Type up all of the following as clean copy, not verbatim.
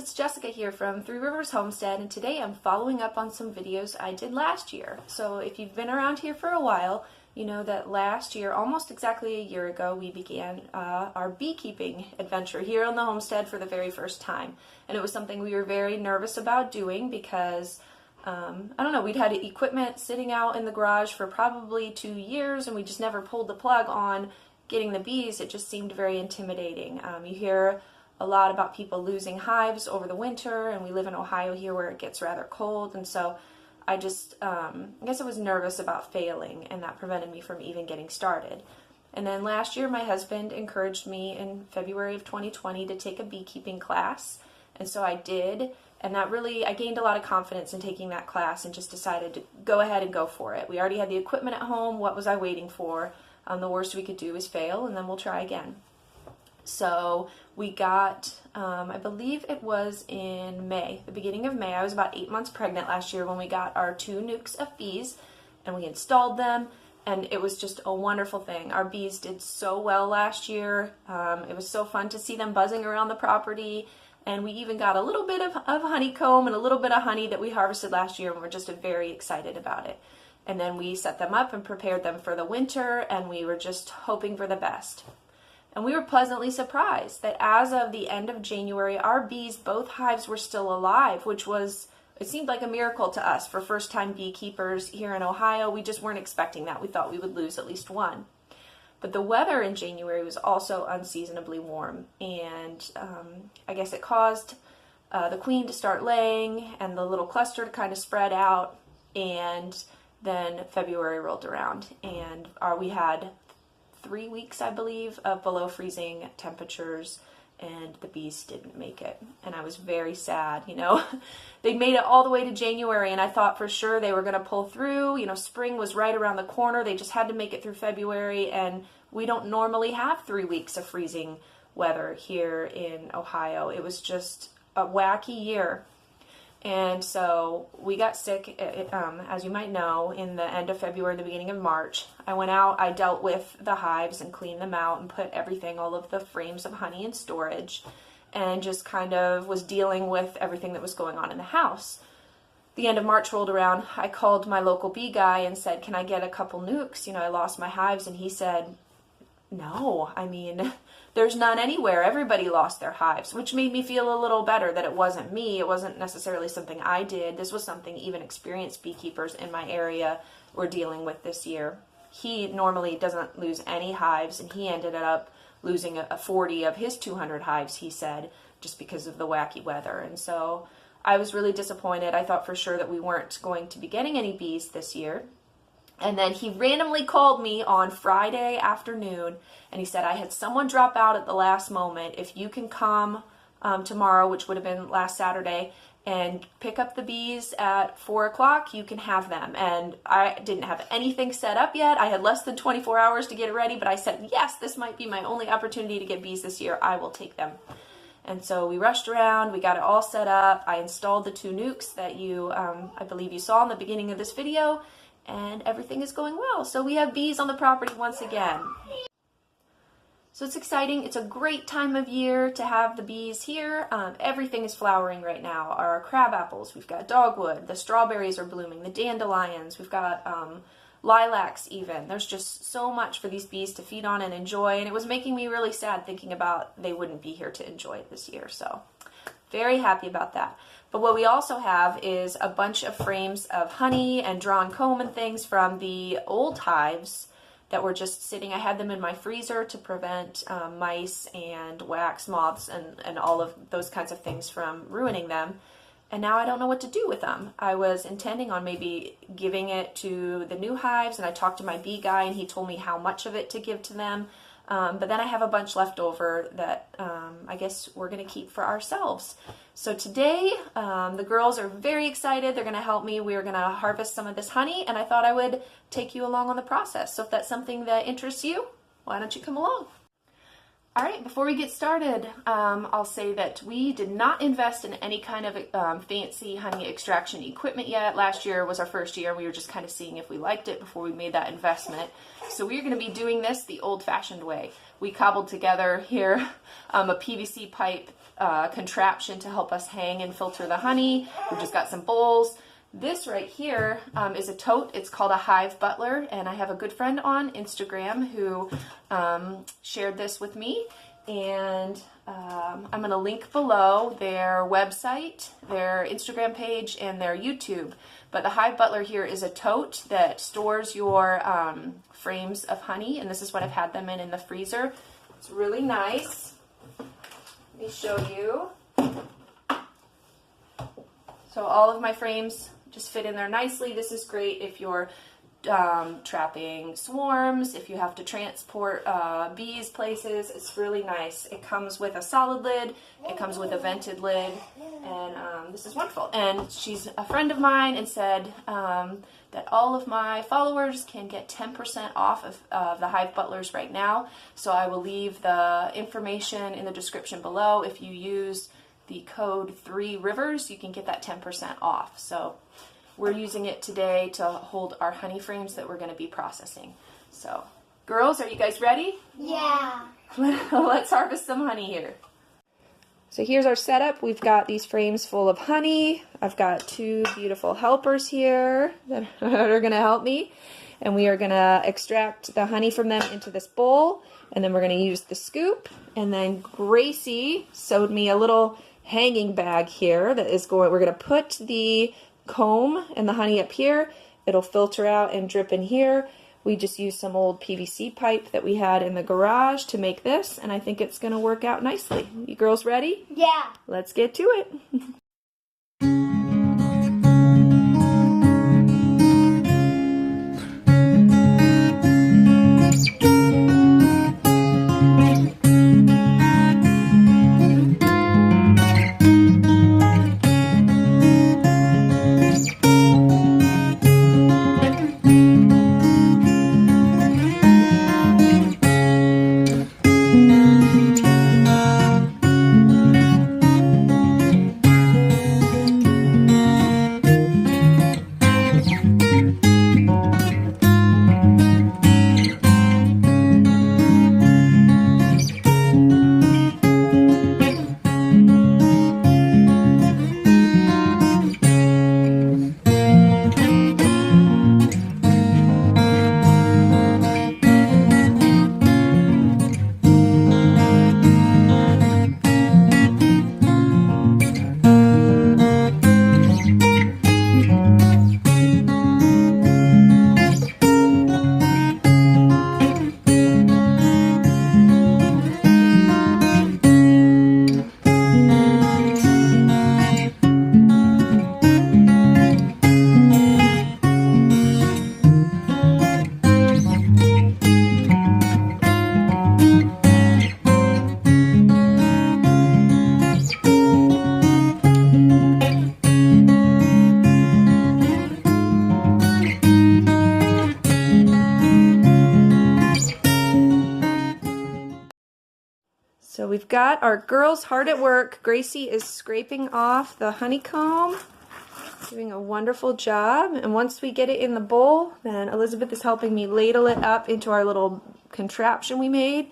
it's Jessica here from Three Rivers Homestead, and today I'm following up on some videos I did last year. So if you've been around here for a while, you know that last year, almost exactly a year ago, we began our beekeeping adventure here on the homestead for the very first time. And it was something we were very nervous about doing because, I don't know, we'd had equipment sitting out in the garage for probably 2 years and we just never pulled the plug on getting the bees. It just seemed very intimidating. You hear a lot about people losing hives over the winter, and we live in Ohio here where it gets rather cold, and so I just, I guess I was nervous about failing, and that prevented me from even getting started. And then last year my husband encouraged me in February of 2020 to take a beekeeping class, and so I did, and that really, I gained a lot of confidence in taking that class and just decided to go ahead and go for it. We already had the equipment at home. What was I waiting for? The worst we could do is fail, and then we'll try again. So we got, I believe it was in May, the beginning of May. I was about 8 months pregnant last year when we got our 2 nukes of bees, and we installed them, and it was just a wonderful thing. Our bees did so well last year. It was so fun to see them buzzing around the property, and we even got a little bit of honeycomb and a little bit of honey that we harvested last year, and we're just very excited about it. And then we set them up and prepared them for the winter, and we were just hoping for the best. And we were pleasantly surprised that as of the end of January, our bees, both hives were still alive, which was, it seemed like a miracle to us for first-time beekeepers here in Ohio. We just weren't expecting that. We thought we would lose at least one. But the weather in January was also unseasonably warm, and I guess it caused the queen to start laying and the little cluster to kind of spread out, and then February rolled around, and we had 3 weeks, I believe, of below freezing temperatures, and the bees didn't make it. And I was very sad, you know. They made it all the way to January, and I thought for sure they were going to pull through. You know, spring was right around the corner. They just had to make it through February, and we don't normally have 3 weeks of freezing weather here in Ohio. It was just a wacky year. And so we got sick, as you might know, in the end of February, the beginning of March. I went out, I dealt with the hives and cleaned them out and put everything, all of the frames of honey in storage, and just kind of was dealing with everything that was going on in the house. The end of March rolled around. I called my local bee guy and said, can I get a couple nukes? You know, I lost my hives, and he said, no, I mean, there's none anywhere. Everybody lost their hives, which made me feel a little better that it wasn't me. It wasn't necessarily something I did. This was something even experienced beekeepers in my area were dealing with this year. He normally doesn't lose any hives, and he ended up losing 40 of his 200 hives, he said, just because of the wacky weather. And so I was really disappointed. I thought for sure that we weren't going to be getting any bees this year. And then he randomly called me on Friday afternoon, and he said, I had someone drop out at the last moment. If you can come tomorrow, which would have been last Saturday, and pick up the bees at 4 o'clock, you can have them. And I didn't have anything set up yet. I had less than 24 hours to get it ready, but I said, yes, this might be my only opportunity to get bees this year. I will take them. And so we rushed around, we got it all set up. I installed the 2 nukes that you, I believe you saw in the beginning of this video, and everything is going well. So we have bees on the property once again. So it's exciting. It's a great time of year to have the bees here. Everything is flowering right now. Our crab apples, we've got dogwood, the strawberries are blooming, the dandelions, we've got lilacs even. There's just so much for these bees to feed on and enjoy, and it was making me really sad thinking about they wouldn't be here to enjoy it this year. So very happy about that. But what we also have is a bunch of frames of honey and drawn comb and things from the old hives that were just sitting. I had them in my freezer to prevent mice and wax moths and all of those kinds of things from ruining them. And now I don't know what to do with them. I was intending on maybe giving it to the new hives, and I talked to my bee guy, and he told me how much of it to give to them. But then I have a bunch left over that I guess we're going to keep for ourselves. So today, the girls are very excited. They're going to help me. We're going to harvest some of this honey, and I thought I would take you along on the process. So if that's something that interests you, why don't you come along? All right, before we get started, I'll say that we did not invest in any kind of fancy honey extraction equipment yet. Last year was our first year. We were just kind of seeing if we liked it before we made that investment. So we're going to be doing this the old-fashioned way. We cobbled together here a PVC pipe contraption to help us hang and filter the honey. We've just got some bowls. This right here is a tote. It's called a Hive Butler, and I have a good friend on Instagram who shared this with me, and I'm going to link below their website, their Instagram page, and their YouTube. But the Hive Butler here is a tote that stores your frames of honey, and this is what I've had them in the freezer. It's really nice. Let me show you. So all of my frames just fit in there nicely. This is great if you're trapping swarms, if you have to transport bees places. It's really nice. It comes with a solid lid, it comes with a vented lid, and this is wonderful. And she's a friend of mine and said that all of my followers can get 10% off of the Hive Butlers right now. So I will leave the information in the description below. If you use the code 3rivers, you can get that 10% off. So we're using it today to hold our honey frames that we're going to be processing. So, girls, are you guys ready? Yeah. Let's harvest some honey here. So here's our setup. We've got these frames full of honey. I've got 2 beautiful helpers here that are going to help me. And we are going to extract the honey from them into this bowl. And then we're going to use the scoop. And then Gracie sewed me a little hanging bag here that is going, we're going to put the comb and the honey up here. It'll filter out and drip in here. We just used some old PVC pipe that we had in the garage to make this, and I think it's going to work out nicely. You girls ready? Yeah. Let's get to it. So we've got our girls hard at work. Gracie is scraping off the honeycomb, doing a wonderful job. And once we get it in the bowl, then Elizabeth is helping me ladle it up into our little contraption we made.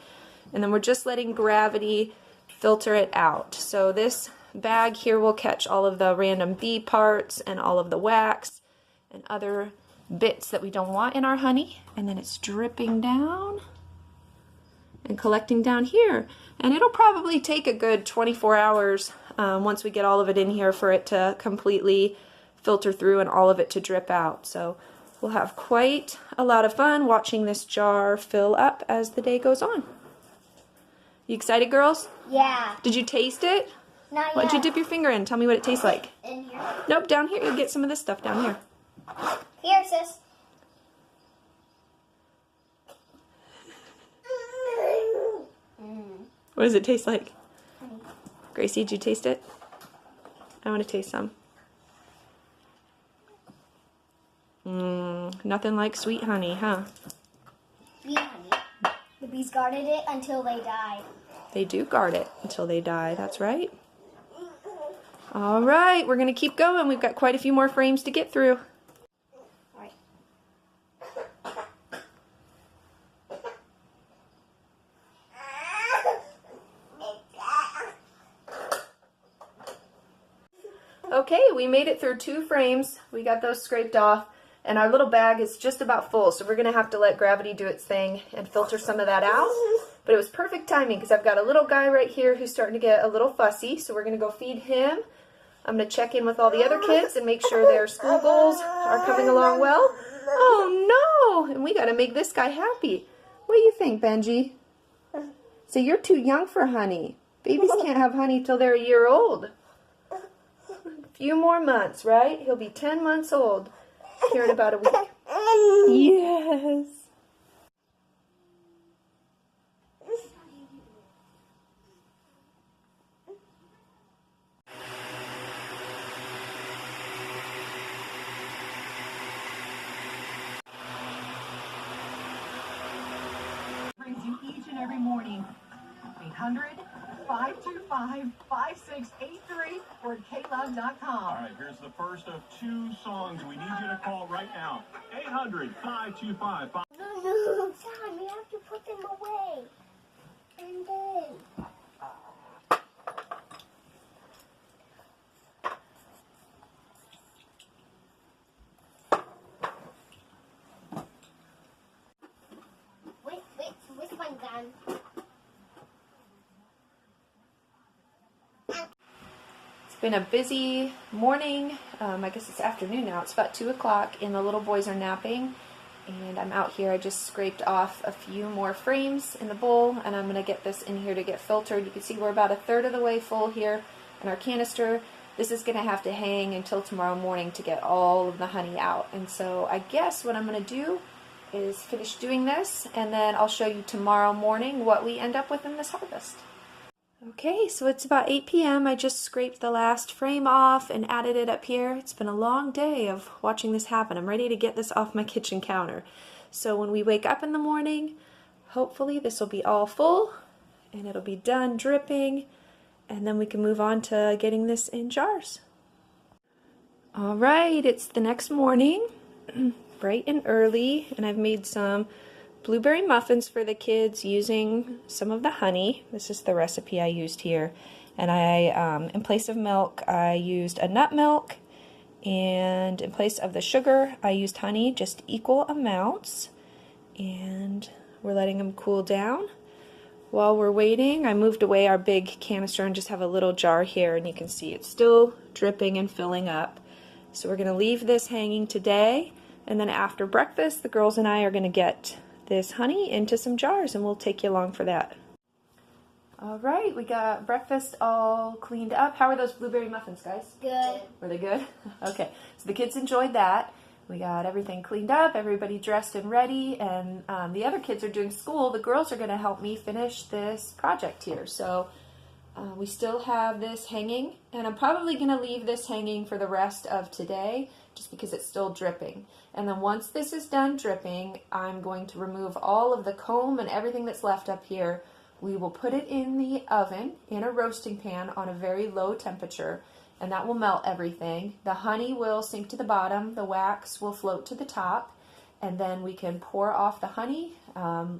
And then we're just letting gravity filter it out. So this bag here will catch all of the random bee parts and all of the wax and other bits that we don't want in our honey. And then it's dripping down and collecting down here. And it'll probably take a good 24 hours once we get all of it in here for it to completely filter through and all of it to drip out. So we'll have quite a lot of fun watching this jar fill up as the day goes on. You excited, girls? Yeah. Did you taste it? Not yet. What'd you dip your finger in? Tell me what it tastes like. In here. Nope, down here. You'll get some of this stuff down here. Here, sis. What does it taste like? Gracie, did you taste it? I want to taste some. Nothing like sweet honey, huh? Bee honey. The bees guarded it until they died. They do guard it until they die, that's right. All right, we're going to keep going. We've got quite a few more frames to get through. All right. Okay, we made it through 2 frames. We got those scraped off, and our little bag is just about full, so we're going to have to let gravity do its thing and filter some of that out. But it was perfect timing because I've got a little guy right here who's starting to get a little fussy, so we're going to go feed him. I'm going to check in with all the other kids and make sure their school goals are coming along well. Oh no! And we got to make this guy happy. What do you think, Benji? So you're too young for honey. Babies can't have honey till they're a year old. A few more months, right? He'll be 10 months old here in about a week. Yes. Brings you each and every morning. 800-525-5683 or klove.com. All right, here's the first of 2 songs we need you to call right now. 800-525. No, Tom, we have to put them away. And then. Wait, which one's done? It's been a busy morning. I guess it's afternoon now. It's about 2 o'clock and the little boys are napping. And I'm out here. I just scraped off a few more frames in the bowl and I'm going to get this in here to get filtered. You can see we're about 1/3 of the way full here in our canister. This is going to have to hang until tomorrow morning to get all of the honey out. And so I guess what I'm going to do is finish doing this and then I'll show you tomorrow morning what we end up with in this harvest. Okay, so it's about 8 p.m. I just scraped the last frame off and added it up here. It's been a long day of watching this happen. I'm ready to get this off my kitchen counter. So when we wake up in the morning, hopefully this will be all full and it'll be done dripping and then we can move on to getting this in jars. All right, it's the next morning, bright and early, and I've made some blueberry muffins for the kids using some of the honey. This is the recipe I used here. And I, in place of milk, I used a nut milk. And in place of the sugar, I used honey, just equal amounts. And we're letting them cool down. While we're waiting, I moved away our big canister and just have a little jar here. And you can see it's still dripping and filling up. So we're going to leave this hanging today. And then after breakfast, the girls and I are going to get this honey into some jars and we'll take you along for that. All right, we got breakfast all cleaned up. How are those blueberry muffins, guys? Good. Were they good? Okay, so the kids enjoyed that. We got everything cleaned up, everybody dressed and ready, and the other kids are doing school. The girls are going to help me finish this project here. So we still have this hanging, and I'm probably going to leave this hanging for the rest of today just because it's still dripping. And then once this is done dripping, I'm going to remove all of the comb and everything that's left up here. We will put it in the oven in a roasting pan on a very low temperature, and that will melt everything. The honey will sink to the bottom, the wax will float to the top, and then we can pour off the honey,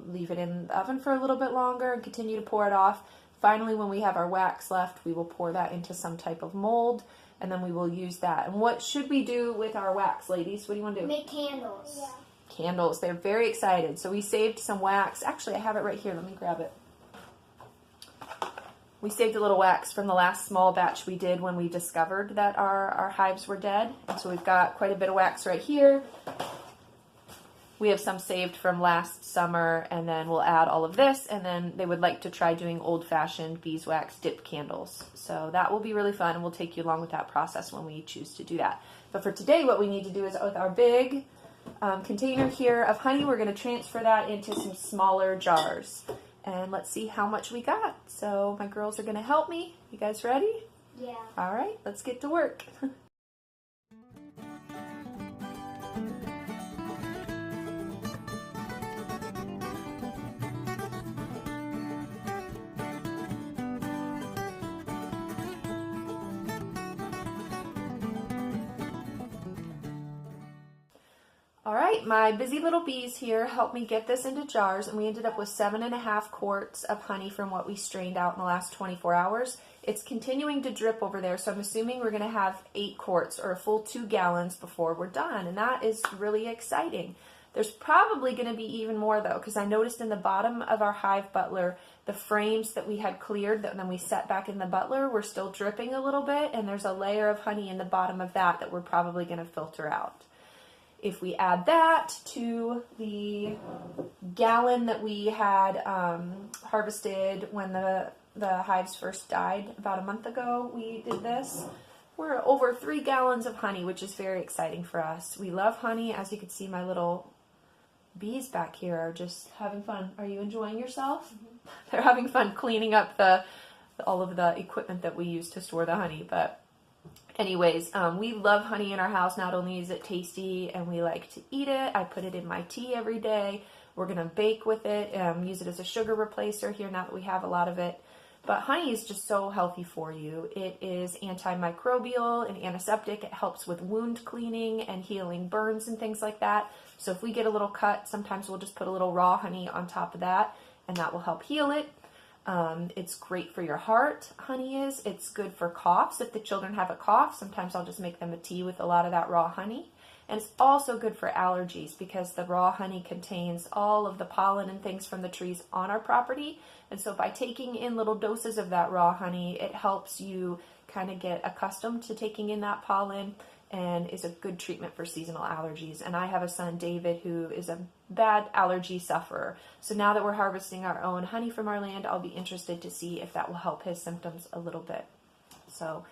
leave it in the oven for a little bit longer and continue to pour it off. Finally, when we have our wax left, we will pour that into some type of mold, and then we will use that. And what should we do with our wax, ladies? What do you want to do? Make candles. Yeah. Candles. They're very excited. So we saved some wax. Actually, I have it right here. Let me grab it. We saved a little wax from the last small batch we did when we discovered that our hives were dead. And so we've got quite a bit of wax right here. We have some saved from last summer, and then we'll add all of this, and then they would like to try doing old-fashioned beeswax dip candles. So that will be really fun, and we'll take you along with that process when we choose to do that. But for today, what we need to do is with our big container here of honey, we're going to transfer that into some smaller jars. And let's see how much we got. So my girls are going to help me. You guys ready? Yeah. All right, let's get to work. All right, my busy little bees here helped me get this into jars, and we ended up with 7.5 quarts of honey from what we strained out in the last 24 hours. It's continuing to drip over there, so I'm assuming we're going to have 8 quarts or a full 2 gallons before we're done, and that is really exciting. There's probably going to be even more though, because I noticed in the bottom of our Hive Butler, the frames that we had cleared that then we set back in the Butler were still dripping a little bit, and there's a layer of honey in the bottom of that we're probably going to filter out. If we add that to the gallon that we had harvested when the hives first died about a month ago, we did this. We're over 3 gallons of honey, which is very exciting for us. We love honey. As you can see, my little bees back here are just having fun. Are you enjoying yourself? Mm-hmm. They're having fun cleaning up all of the equipment that we use to store the honey. But anyways, we love honey in our house. Not only is it tasty and we like to eat it, I put it in my tea every day. We're going to bake with it, use it as a sugar replacer here now that we have a lot of it. But honey is just so healthy for you. It is antimicrobial and antiseptic. It helps with wound cleaning and healing burns and things like that. So if we get a little cut, sometimes we'll just put a little raw honey on top of that, and that will help heal it. It's great for your heart, honey is. It's good for coughs. If the children have a cough, sometimes I'll just make them a tea with a lot of that raw honey. And it's also good for allergies because the raw honey contains all of the pollen and things from the trees on our property. And so by taking in little doses of that raw honey, it helps you kind of get accustomed to taking in that pollen and is a good treatment for seasonal allergies. And I have a son, David, who is a bad allergy sufferer. So now that we're harvesting our own honey from our land, I'll be interested to see if that will help his symptoms a little bit. So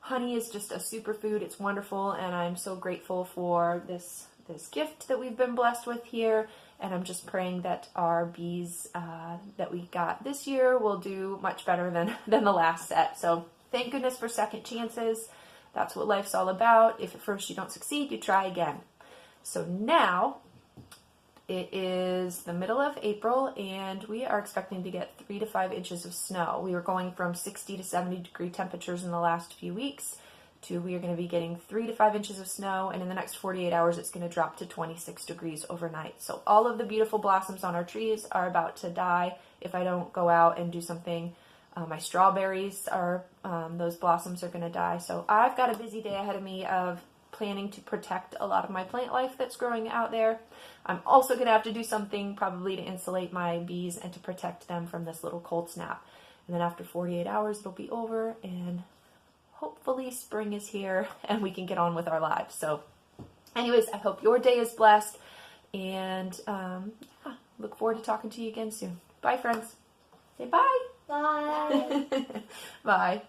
honey is just a superfood. It's wonderful, and I'm so grateful for this gift that we've been blessed with here. And I'm just praying that our bees that we got this year will do much better than the last set. So thank goodness for second chances. That's what life's all about. If at first you don't succeed, you try again. So now it is the middle of April, and we are expecting to get 3 to 5 inches of snow. We were going from 60 to 70 degree temperatures in the last few weeks to we are going to be getting 3 to 5 inches of snow, and in the next 48 hours it's going to drop to 26 degrees overnight. So all of the beautiful blossoms on our trees are about to die if I don't go out and do something. My strawberries are, those blossoms are going to die. So I've got a busy day ahead of me of planning to protect a lot of my plant life that's growing out there. I'm also going to have to do something probably to insulate my bees and to protect them from this little cold snap. And then after 48 hours, it'll be over, and hopefully spring is here and we can get on with our lives. So anyways, I hope your day is blessed, and look forward to talking to you again soon. Bye, friends. Say bye. Bye. Bye.